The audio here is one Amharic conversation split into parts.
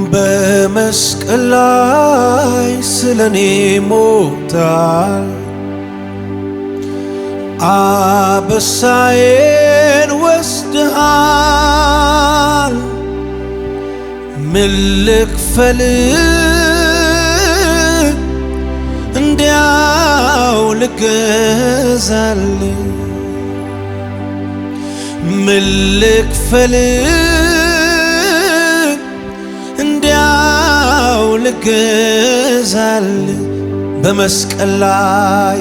በመስቀል ላይ ስለኔ ሞታል። አበሳዬን ወስደሃል። ምን ልክፈል እንዲያው ልገዛል? ምን ልክፈል እንዲያው ልገዛል? በመስቀል ላይ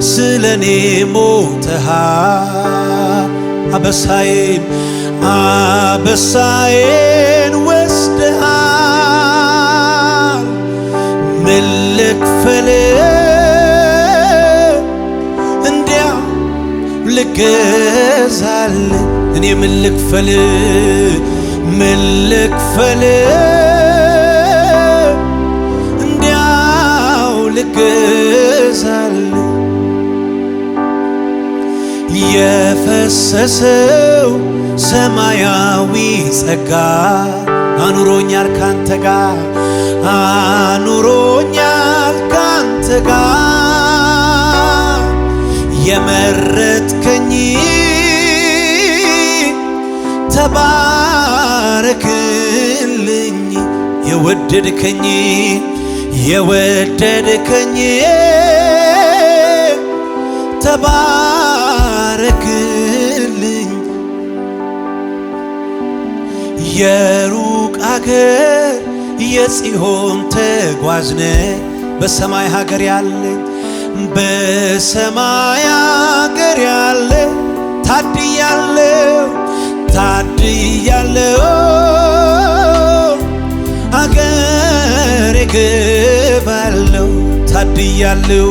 ስለኔ ሞተሃል። አበሳዬን ወስደሃል። ምን ልክፈል እንዲያው ልገዛል? እኔ ምን ልክፈል እንዲያው ልገዛል? የፈሰሰው ሰማያዊ ጸጋ አኑሮኛል ካንተ ጋር፣ አኑሮኛል ካንተ ጋር። የመረጥከኝ ተባረክልኝ፣ የወደድከኝ ተባረክልኝ። የሩቅ አገር የጽዮን ተጓዝነ በሰማይ ሀገር ያለኝ በሰማይ ሀገር ያለ ታድያለሁ አገሬ ገባለሁ። ታድያለሁ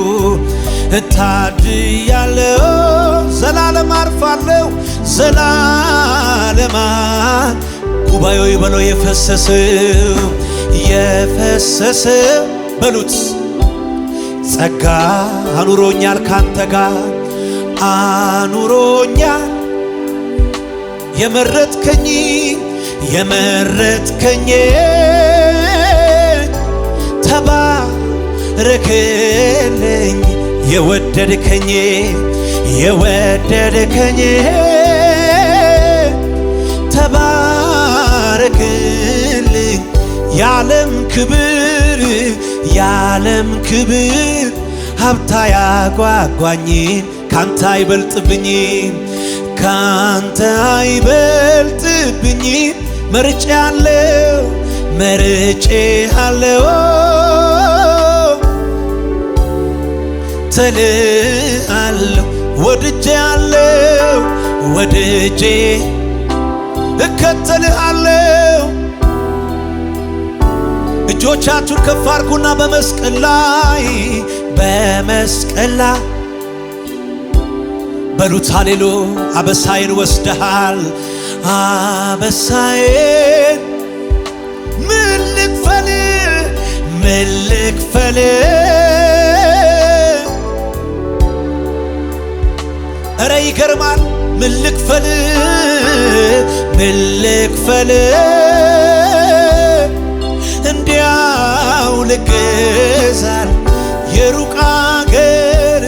ዘላለም አርፋለሁ ዘላለማ ጉባኤው ይበለው የፈሰሰው በሉት ጸጋ አኑሮኛል ካንተ ጋር አኑሮኛል። የመረጥከኝ ተባረክልኝ፣ የወደድከኝ ተባረክልኝ። የዓለም ክብር ሀብታ ያጓጓኝም ካንተ አይበልጥብኝም መርጬሃለው ተልአለው ወድጄ እከተልሃለው። እጆቻችሁን ከፍ አድርጉና በመስቀል ላይ በሉት ሃሌሉያ። አበሳዬን ወስደሃል። አበሳዬን ምን ልክፈል እረ ይገርማል። ምን ልክፈል እንዲያው ልገዛል? የሩቅ አገር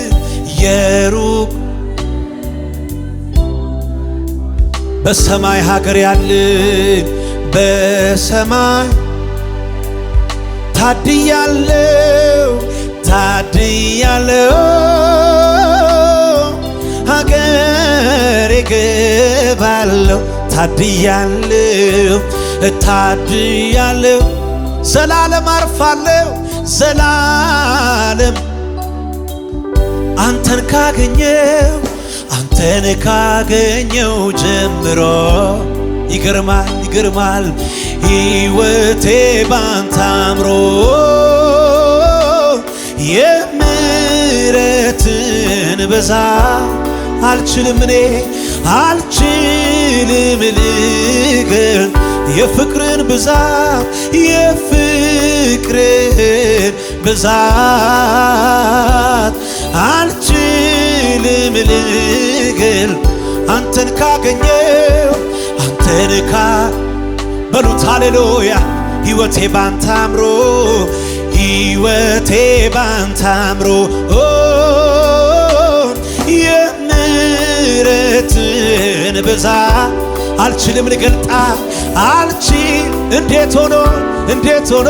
በሰማይ ሀገር ያለን በሰማይ ታድያለሁ ሀገሬ ገባለሁ። ታድያለሁ ዘላለም አርፋለሁ ዘላለም አንተን ካገኘው ጀምሮ ይገርማል ሕይወቴ ባንተ አምሮ የምሕረትን ብዛት አልችልም ልገር የፍቅርን ብዛት አልችልም ልገር አንተን ረካ በሉት ሃሌሉያ ሕይወቴ ባንተ አምሮ ሕይወቴ ባንተ አምሮ የምሕረትን ብዛት አልችልም ልገልጣ አልችል እንዴት ሆኖ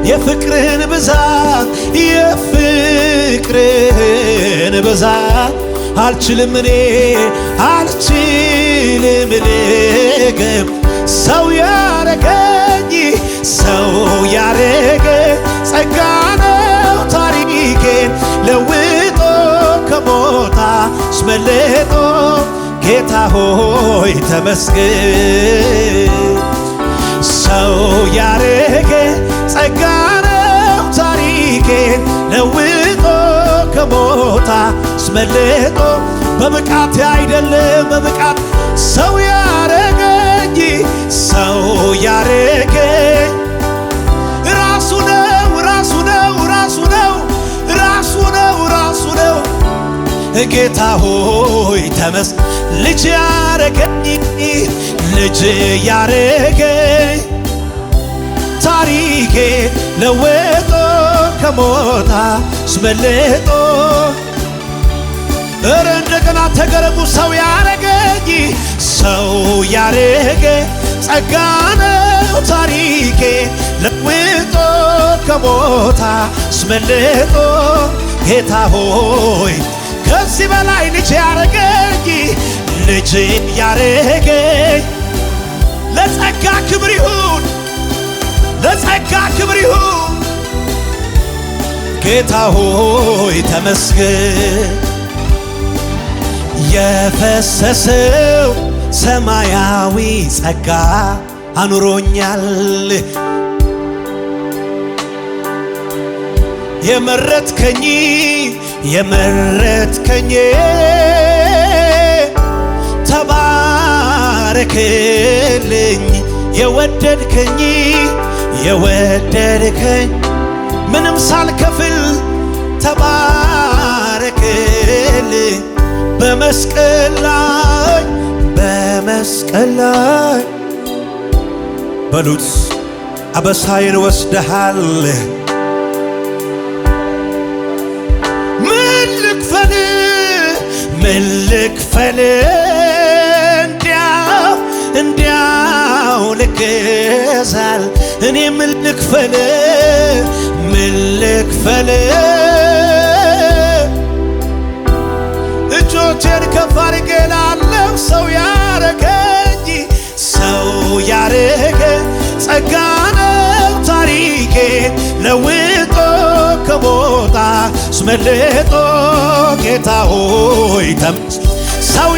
የፍቅርህን ብዛት የፍቅርህን ብዛት አልችልም ልገም ሰው ያረገኝ ጸጋ ነው ታሪኬን ለውጦ ከሞት አስመልጦ ጌታ ሆይ ተመስገን ሰው ያረገኝ ጸጋ ነው ታሪኬን ለውጦ ከሞት አስመልጦ በብቃት አይደለም በብቃት ሰው ያረገኝ ራሱ ነው ጌታ ሆይ ልጅ ያረገኝ ታሪኬ ለውጦ ከሞት አስመልጦ እረ እንደገና ተገረሙ ሰው ያረገኝ ጸጋ ነው ታሪኬ ለውጦ ከሞት አስመልጦ ጌታ ሆይ ከዚህ በላይ ልጅ ያረገኝ ለጸጋ ክብር ይሁን ጌታ ሆይ ተመስገን የፈሰሰው ሰማያዊ ጸጋ አኑሮኛል የመረጥከኝ ተባረክልኝ የወደድከኝ ምንም ሳልከፍል ተባረክልኝ በመስቀል ላይ በሉት አበሳዬን ወስደሃል ምን ልክፈል እንዲያው ልገዛል እኔ ምን ልክፈል እጆቼን ከፍ አድርጌ ላለው ሰው ያረገኝ ጸጋ ነው ታሪኬን ለውጦ ከሞት አስመልጦ ጌታ ሆይ ሰው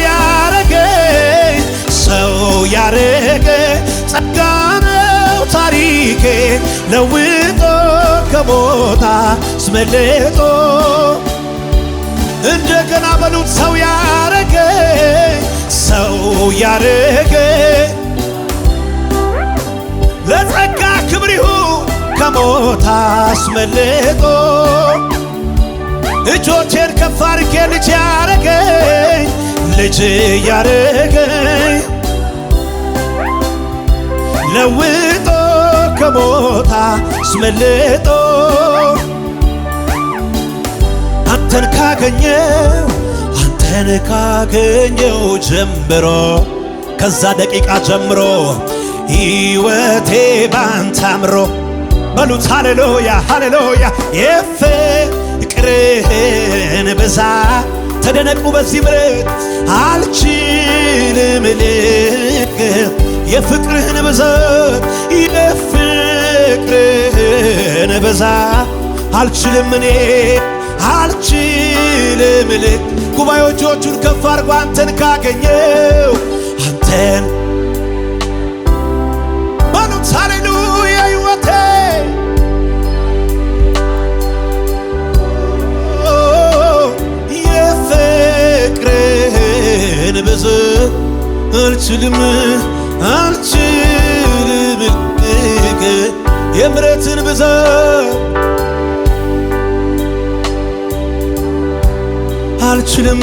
ያረገኝ ጸጋ ነው ታሪኬን ለውጦ ከሞት አስመልጦ እንደገና በሉት ሰው ያረገኝ ለጸጋ ክብር ይሁን ከሞት አስመልጦ እጆቼን ከፍ አድርጌ ልጅ ያረገኝ ለውጦ ከሞት አስመልጦ አንተን ካገኘው ጀምሮ ከዛ ደቂቃ ጀምሮ ሕይወቴ ባንተ አምሮ በሉት ሃሌሉያ የፍቅርህን ብዛት ተደነቁ በዚህ ምሕረት አልችልም ልገም የፍቅርህን ብዛት አልችልም ጉባኤዎቹን ከፍ አድርጎ አንተን ካገኘው በሉት ሃሌሉያ ሕይወቴ የፍቅርህን ብዛት አልችልም የምሕረትን ብዛት አልችልም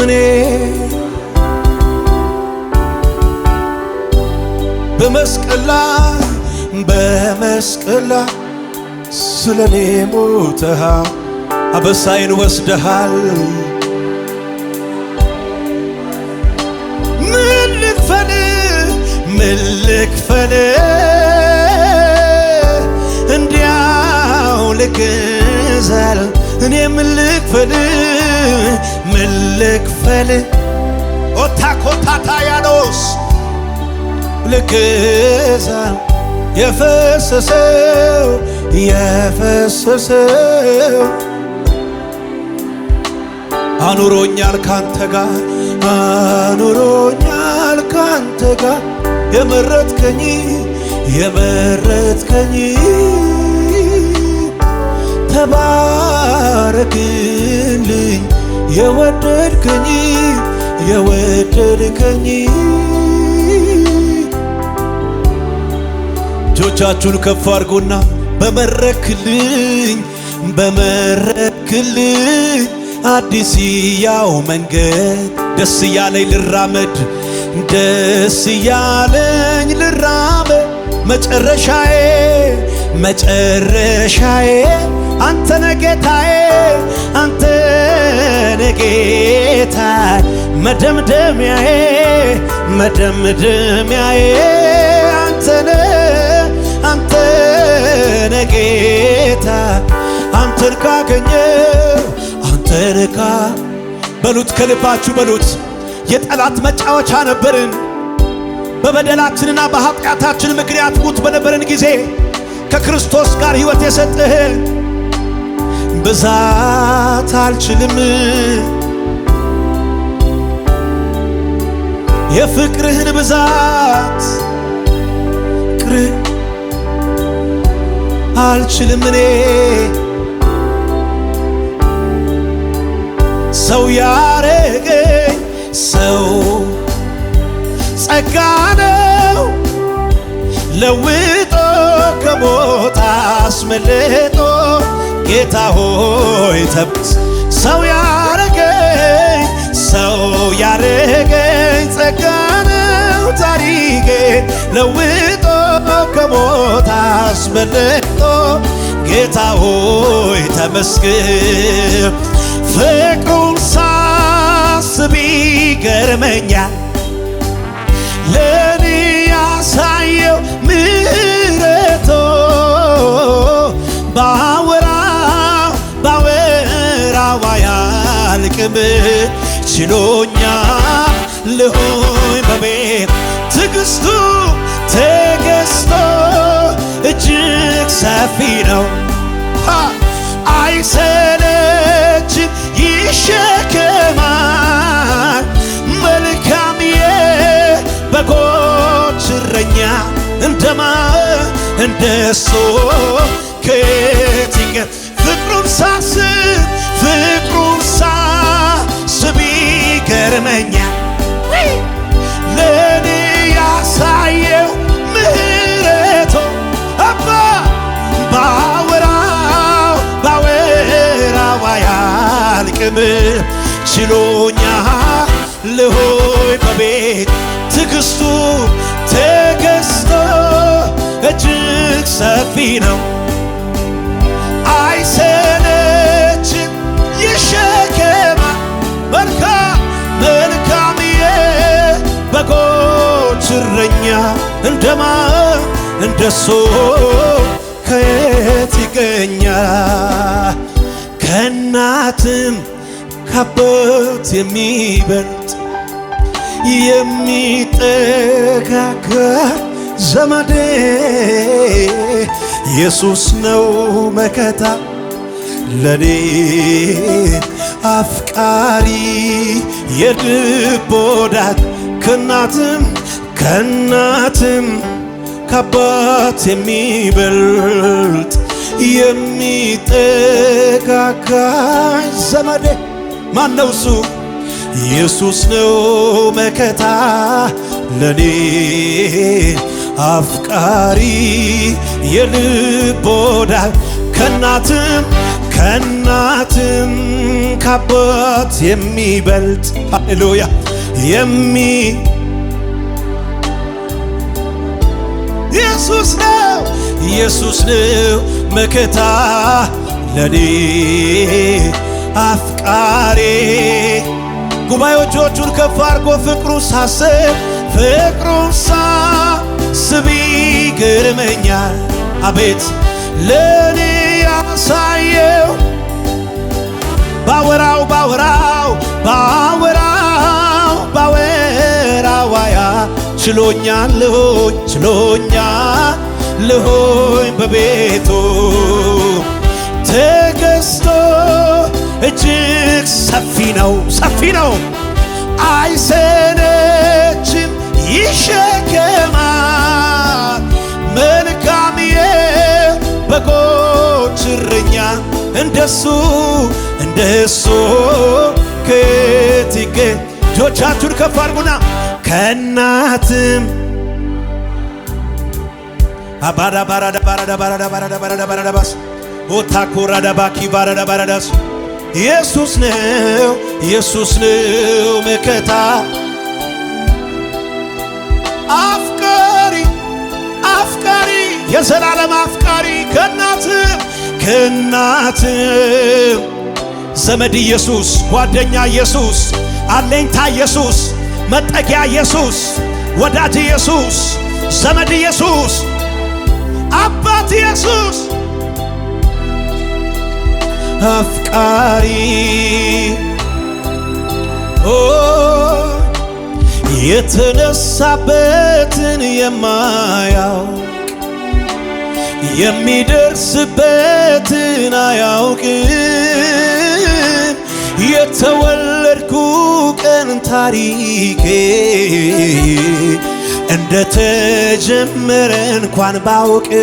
በመስቀል ላይ ስለኔ ሞተሃል፣ አበሳዬን ወስደሃል። ምን ልክፈል እንዲያው ልግዛል እኔ ምን ልክፈል ኦታኮታታ ያኖስ ልግዛል የፈሰሰው አኑሮኛል ካንተ ጋር የመረጥከኝ ተባረክልኝ የወደድከኝ እጆቻችሁን ከፍ አድርጉና በመረክልኝ አዲስ ያው መንገድ ደስ እያለኝ ልራመድ መጨረሻዬ አንተነ ጌታዬ መደምደሚያዬ አንተነ ጌታ አንተን ካገኘው በሉት ከልባችሁ በሉት። የጠላት መጫወቻ ነበርን። በበደላችንና በኃጢአታችን ምክንያት ሙት በነበረን ጊዜ ከክርስቶስ ጋር ሕይወት የሰጠህ ብዛት አልችልም የፍቅርህን ብዛት አልችልም እኔ ሰው ያረገኝ ሰው ጸጋ ነው ለውጦ ከሞት አስመልጦ ጌታ ሆይ ሰው ያረገኝ ጸጋ ነው ታሪኬን ለውጦ ከሞት አስመልጦ ጌታ ሆይ ተመስገን። ፍቅሩን ሳስብ ይገርመኛል ለኔ ያሳየው ምሕረቱ ባወራው አያልቅም ችሎኛል ሆይ በቤት ትዕግስቱ ተገዝቶ እጅግ ሰፊ ነው አይሰለችም ይሸከማል መልካም የበጎች እረኛ እንደሱ ከየት ይገኝ ፍቅሩን ሳስብ ይገርመኛል ለኔ ያሳየው ምሕረቱ አባ ባወራው አያልቅም ችሎኛል ሆይ በቤት ትዕግስቱ ተገዝቶ እጅግ ሰፊ ነው አይሰለችም ይሸከማል መልካም የበጎች እረኛ እንደሱ ከየት ይገኛል ከእናትም ከአባት የሚበልጥ የሚጠጋጋ ዘመዴ ኢየሱስ ነው መከታ ለኔ አፍቃሪ የልብ ወዳጅ ከእናትም ከአባት የሚበልጥ የሚጠጋጋኝ ዘመዴ ማነው እሱ? ኢየሱስ ነው መከታ ለኔ አፍቃሪ የልብ ወዳጅ ከእናትም ከአባት የሚበልጥ ሃሌሉያ ኢየሱስ ነው መከታ ለኔ አፍቃሪ ጉባኤዎቹን ከፍ አድርጎ ፍቅሩን ሳስብ ይገርመኛል አቤት ለኔ ያሳየው ባወራው ችሎኛለሁኝ በቤቱ ተገዝቶ እጅግ ሰፊ ነው አይሰለችም ይሸከማል መልካም የበጎች እረኛ እንደሱ ከየት ይገኝ እጆቻችሁን ከፍ አድርጉና ከእናትም ባራዳባስ ኦታኮራዳባኪ ባራዳባራዳስ ኢየሱስ ነው መከታ አፍቃሪ የዘላለም አፍቃሪ ከእናትም ዘመድ ኢየሱስ ጓደኛ ኢየሱስ አለኝታ ኢየሱስ መጠጊያ ኢየሱስ ወዳጅ ኢየሱስ ዘመድ ኢየሱስ አባት ኢየሱስ አፍቃሪ የተነሳበትን የማያውቅ የሚደርስበትን አያውቅም የተወለድኩ ቀን ታሪኬ እንደተጀመረ እንኳን ባውቅም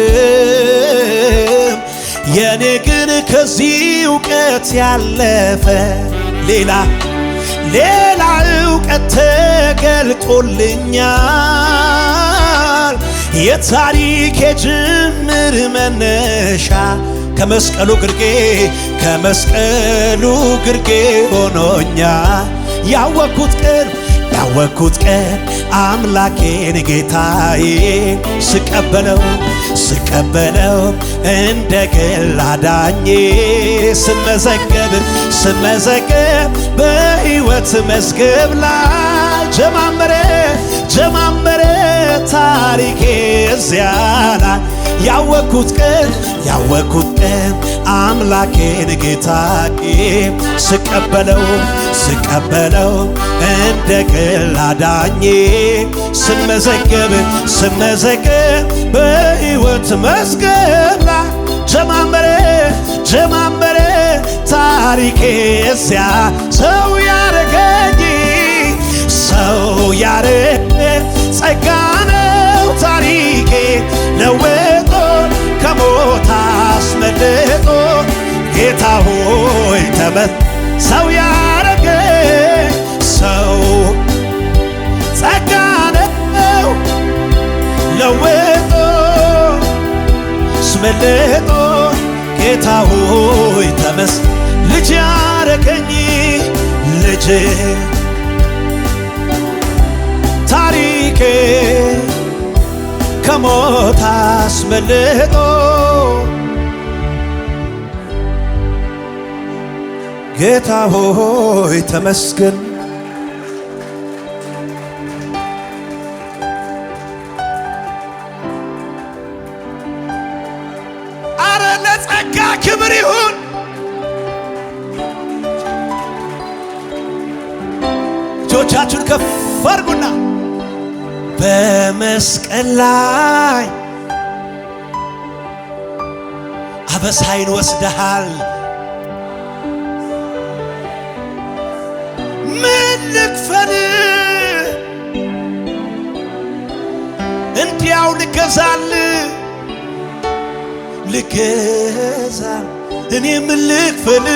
የኔ ግን ከዚህ እውቀት ያለፈ ሌላ እውቀት ተገልጦልኛል የታሪኬ ጅምር መነሻ ከመስቀሉ ግርጌ ሆኖኛል ያወቅኩት ቀን አምላኬን ጌታዬን ስቀበለው እንደ ግል አዳኜ ስመዘገብ በሕይወት መዝገብ ላይ ጀማመረ ታሪኬ እዚያ ላይ ያወቅኩት ቀን አምላኬን ጌታዬን ስቀበለው እንደ ግል አዳኜ ስመዘገብ በሕይወት መዝገብ ላይ ጀማመረ ታሪኬ እዚያ ሰው ያረገ ጸጋ ነው ታሪኬ ለውጦ ከሞት አስመልጦ ጌታ ሆይ ሰው ያረገ ጸጋ ነው ለውጦ አስመልጦ ጌታ ሆይ ልጅ ያረገኝ ልጅ ታሪኬ ከሞት አስመልጦ ጌታ ሆይ ተመስገን አረ ለጸጋ ክብር ይሁን እጆቻችሁን ከፍ አድርጉና በመስቀል ላይ አበሳይን ወስደሃል ምን ልክፈል እንዲያው ልገዛል እኔ ምን ልክፈል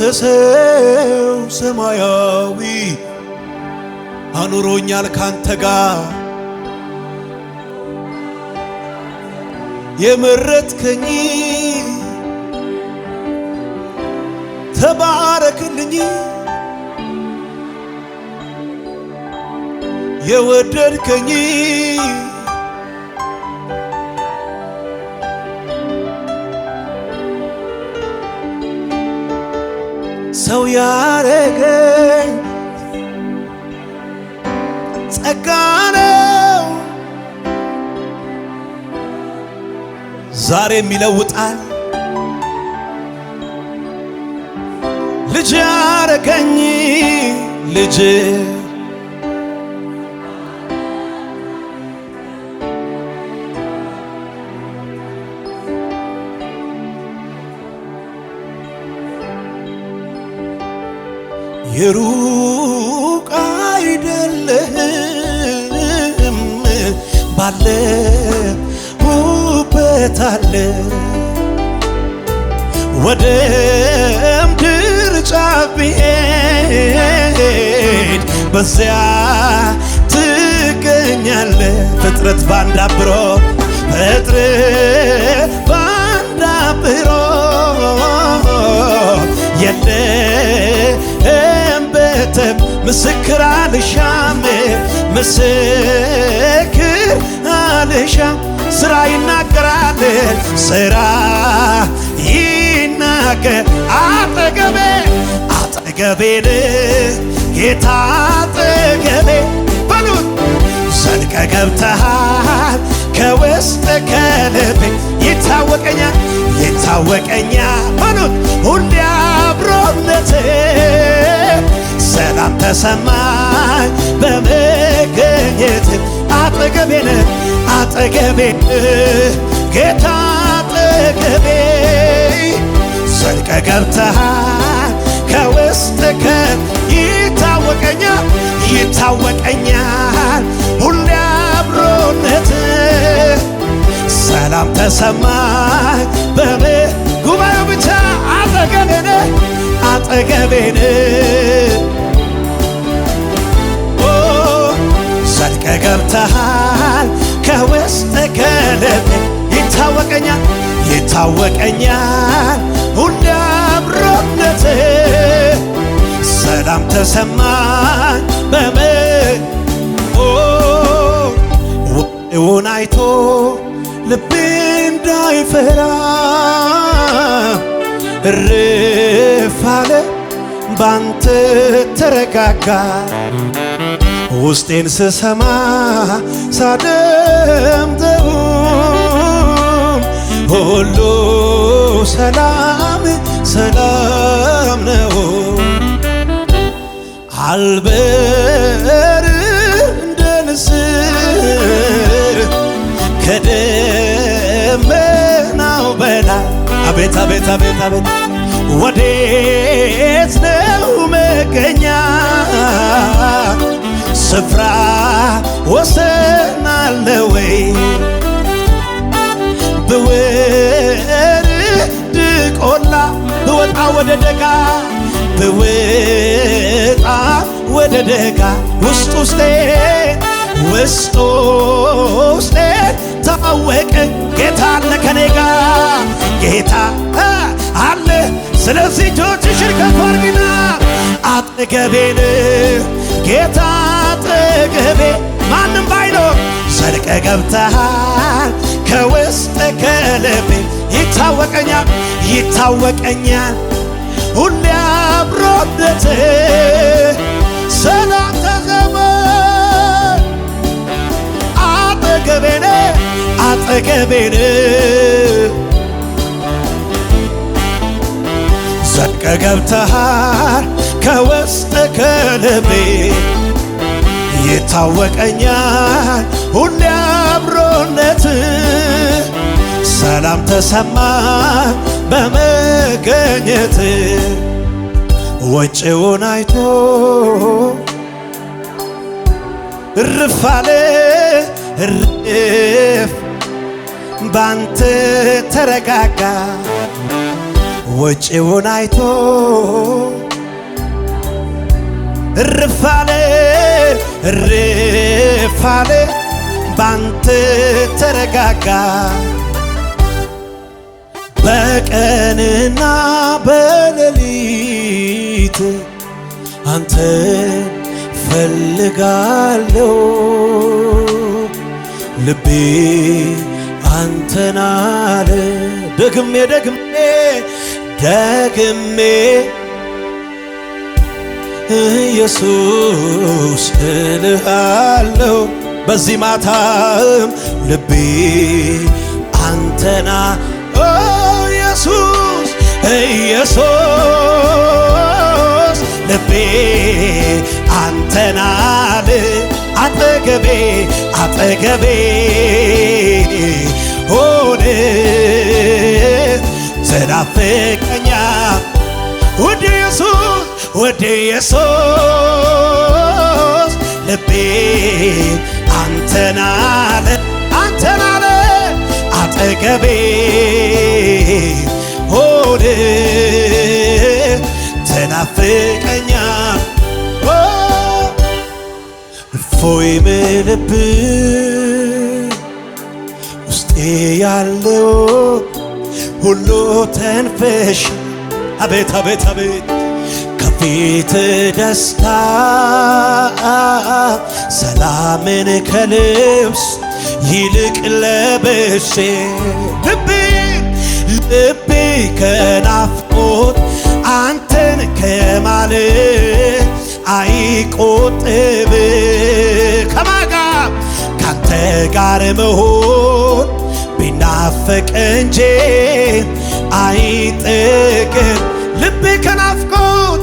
የፈሰሰው ሰማያዊ አኑሮኛል ካንተ ጋር የመረጥከኝ ተባረክልኝ የወደድከኝ ሰው ያረገኝ ጸጋ ነው ዛሬም ይለውጣል ልጅ ያረገኝ ልጅ የሩቅ አይደለም ባለሁበት አለ ወደ ምድር ጫፍ ብሄድ በዚያ ትገኛለ ፍጥረት ባንድ አብሮ የለም በተም ምስክር አልሻም ምስክር አልሻም ስራ ይናገራል ስራ ይናገር አጠገቤን ጌታ አጠገቤ በሉት ዘልቀ ገብተሃል ከውስጥ ከልቤ ይታወቀኛል በሉት ሁሌ አብሮነት ሰላም ተሰማኝ በመገኘት አጠገቤ ጌታ አጠገቤ ዘልቀ ገብተሃል ከውስጥ ይታወቀኛል ሁሌ አብሮነት ሰላም ተሰማኝ ጉባኤው ብቻ አጠገቤን ዘልቀ ገብተሃል ከውስጥ ከልቤ ይታወቀኛል ሁሌ አብሮነት ሰላም ተሰማኝ ውጤውን አይቶ ልቤ እንዳይፈራ እርፍ አለ ባንተ ተረጋጋ ውስጤን ስሰማ ሳደምጠው ሁሉ ሰላም ነው አልበር እንደ ንስር ከደመናው በላይ አቤት ወዴት ነው መገኛ ስፍራ ወሰን አለ ወይ ብወርድ ቆላ ብወጣ ወደ ደጋ ውስጥ ውስጤን ታወቀ ጌታ አለ ከኔ ጋር ጌታ አለ ስለዚህ እጆችሽን ከፍ አድርጊና አጠገቤን ጌታ አጠገቤ ማንም ባይኖር ዘልቀ ገብተሃል ከውስጥ ከልቤ ይታወቀኛል ሁሌ አብሮነት ሰላም ተሰማኝ አጠገቤን ዘልቀ ገብተሃል ከውስጥ ከልቤ ይታወቀኛል ሁሌ አብሮነት ሰላም ተሰማኝ በመገኘት ወጪውን አይቶ እርፍ አለ ባንተ ተረጋጋ ወጪውን አይቶ እርፍ አለ ባንተ ተረጋጋ በቀንና በሌሊት አንተን ፈልጋለሁ ልቤ አንተን አለ ደግሜ ደግሜ ደግሜ ኢየሱስ እልሃለሁ በዚህ ማታም ልቤ አንተና ኢየሱስ ኢየሱስ ልቤ አንተና አለ አጠገቤ አጠገቤ ሆነ ተናፍቀኛ ውድ ኢየሱስ ውድ ኢየሱስ ልቤ አንተን አለ አጠገቤ ሆነ ተናፍቀኛ እፎይ ምልብህ ውስጤ ያለው ሁሉ ተንፈሽ አቤት አቤት አቤት ከፊት ደስታ ሰላምን ከልብስ ይልቅ ለብሼ ልቤ ከናፍቆት አንተን ከማለት አይቆጥብ ከማጋ ካንተ ጋር መሆን ቢናፈቅ እንጂ አይጠግብ ልቤ ከናፍቆት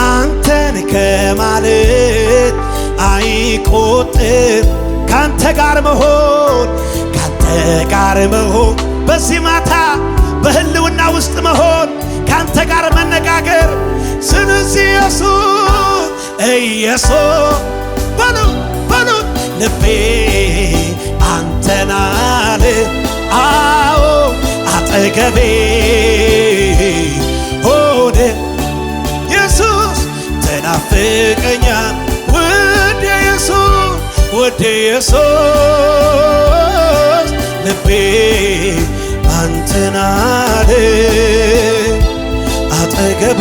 አንተን ከማለት አይቆጥብ ካንተ ጋር መሆን በዚህ ማታ በህልውና ውስጥ መሆን ካንተ ጋር መነጋገር ስለዚህ ኢየሱስ በሉት ልቤ አንተን አለ አዎ አጠገቤ ሆነ ኢየሱስ ተናፍቀኛ ውድ ኢየሱስ ልቤ አንተን አለ አጠገቤ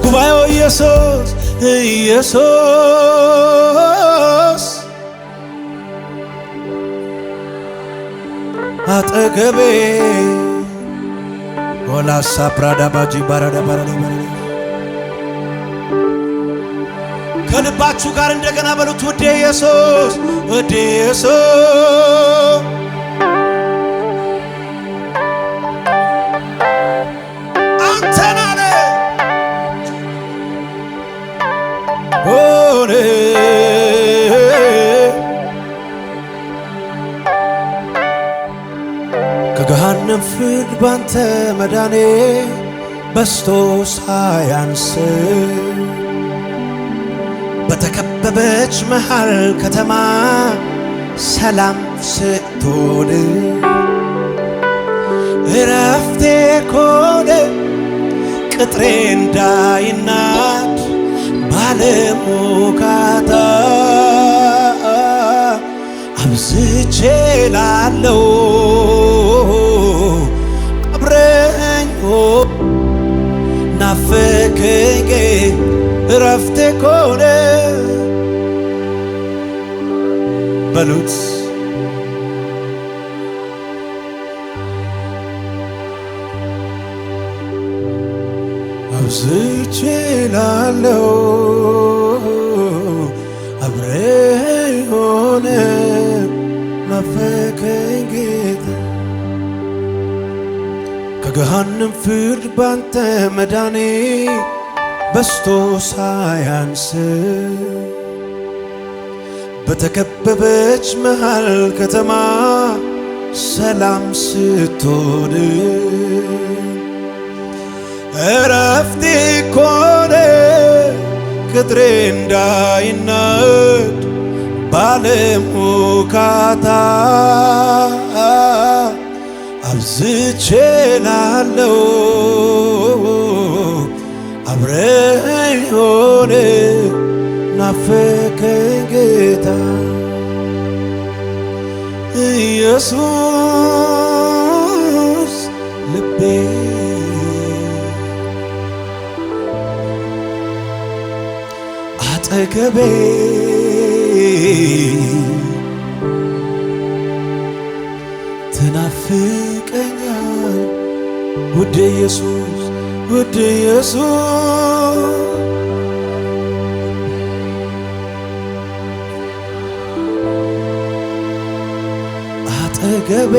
ጉባኤው ኢየሱስ አጠገቤ ወላሳ ፕራዳ ባጂ ባራዳ ከልባችሁ ጋር እንደገና በሉት ውድ ኢየሱስ አንተን አለ ሆነ ከገሃነም ፍርድ ባንተ መዳኔ በስቶ ሳያንስ በተከበበች መሃል ከተማ ሰላም ስትሆን እረፍቴ ኮነ ቅጥሬ እንዳይናድ ባለሙካታ አብዝቼ ላለው አብረኸኝ ናፈቀኝ እረፍቴ ኮነ በሉት አብዝቼ ላለው አብረኸኝ ሆነ ናፈቀኝ ጌታ ከገሃነም ፍርድ ባንተ መዳኔ በስቶ ሳያንስ በተከበበች መሃል ከተማ ሰላም ስትሆን እረፍቴ ኮነ ቅጥሬ እንዳይናድ ባለሙካታ አብዝቼ ላለው አብረኸኝ ሆነ ናፈቀኝ ጌታ ኢየሱስ ልቤ አጠገቤ ትናፍቀኛል ውድ ኢየሱስ ውድ ኢየሱስ አጠገቤ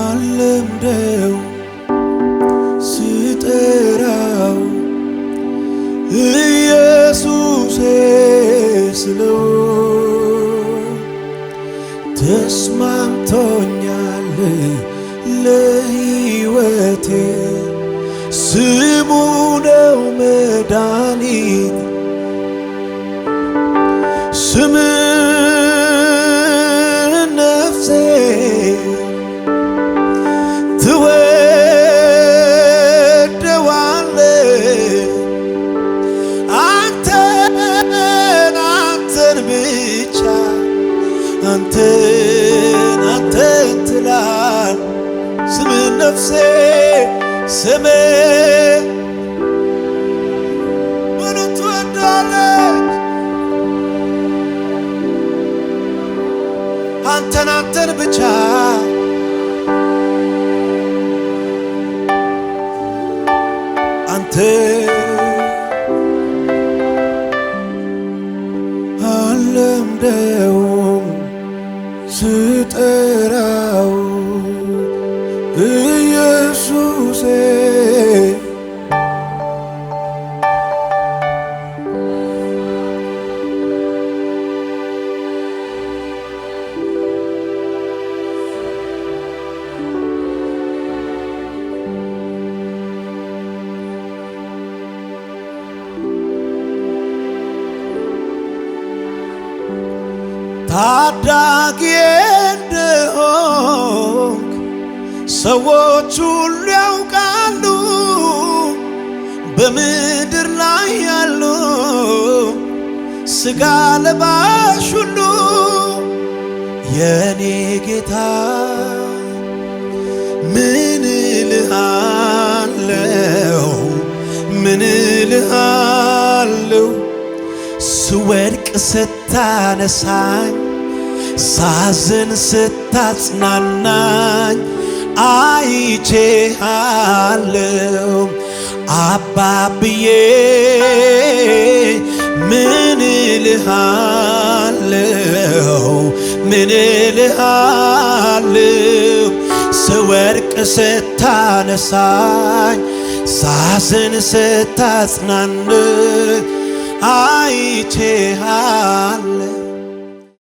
አልለምደው ስጠራው ኢየሱሴ ስለው ተስማምቶኛል ለሕይወቴ ስሙ ነው መድኃኒት ስም ነፍሴ ትወደዋለች አንተን ብቻ አንተን ትላል ስም ነፍሴ ስም ምኑ ትወዳለች አንተን ብቻ አንተ አልለምደውም ስጠራው ኢየሱሴ ታዳጊ እንደሆንክ ሰዎች ሁሉ ያውቃሉ በምድር ላይ ያሉ ሥጋ ለባሽ ሁሉ የኔ ጌታ ምን እልሃለሁ ስወድቅ ስታነሳኝ ሳዝን ስታጽናናኝ አይቼሃለሁ አባብዬ ምን እልሃለሁ ስወድቅ ስታነሳኝ ሳዝን ስታጽናናኝ አይቼሃለሁ